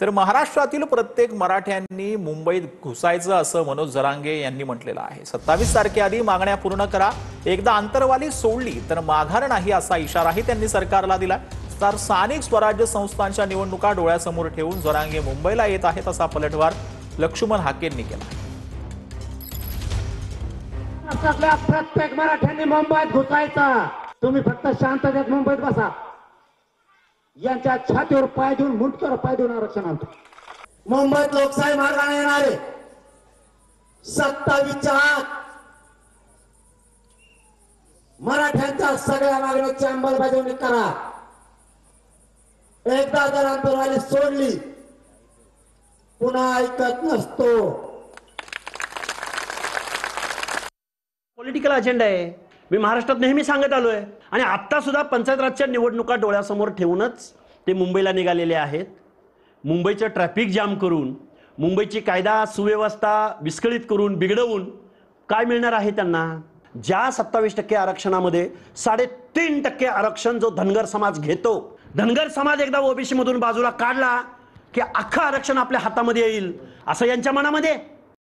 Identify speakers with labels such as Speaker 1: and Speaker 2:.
Speaker 1: तर महाराष्ट्रातील प्रत्येक मराठ्यांनी मुंबईत घुसायचं असं मनोज जरांगे यांनी म्हटलेलं आहे। 27 तारखेआधी मागण्या पूर्ण करा, एकदा अंतरवाली सोडली तर माघार नाही असा इशाराही त्यांनी सरकारला दिला। तर स्थानिक स्वराज्य संस्थांच्या निवडणुका डोळ्यासमोर ठेवून जरांगे मुंबईला येत आहेत असा पलटवार लक्ष्मण हाकेंनी केला।
Speaker 2: प्रत्येक मराठ्यांनी मुंबईत घुसायचं, तुम्ही फक्त शांततेत मुंबईत बसा। यांच्या छातीवर पाय देऊन मुंडकर पाय देऊन आरक्षण आणतो। मुंबईत लोकशाही मार्गाने येणारे 27च्या आत मराठ्यांच्या सगळ्या मागण्यांची अंमलबजावणी करा। एकदा जर अंतरवाली सोडली पुन्हा ऐकत नसतो।
Speaker 3: पॉलिटिकल अजेंडा आहे, मी महाराष्ट्रात नेहमी सांगत आलोय आणि आता सुद्धा पंचायत राजच्या निवडणुका डोळ्यासमोर ठेवूनच ते मुंबईला निघालेले आहेत। मुंबईचं ट्रॅफिक जाम करून, मुंबईची कायदा सुव्यवस्था विस्कळीत करून, बिघडवून काय मिळणार आहे त्यांना? ज्या 27% आरक्षणामध्ये 3.5% आरक्षण जो धनगर समाज घेतो, धनगर समाज एकदा ओबीसी मधून बाजूला काढला की अख्खं आरक्षण आपल्या हातामध्ये येईल असं यांच्या मनामध्ये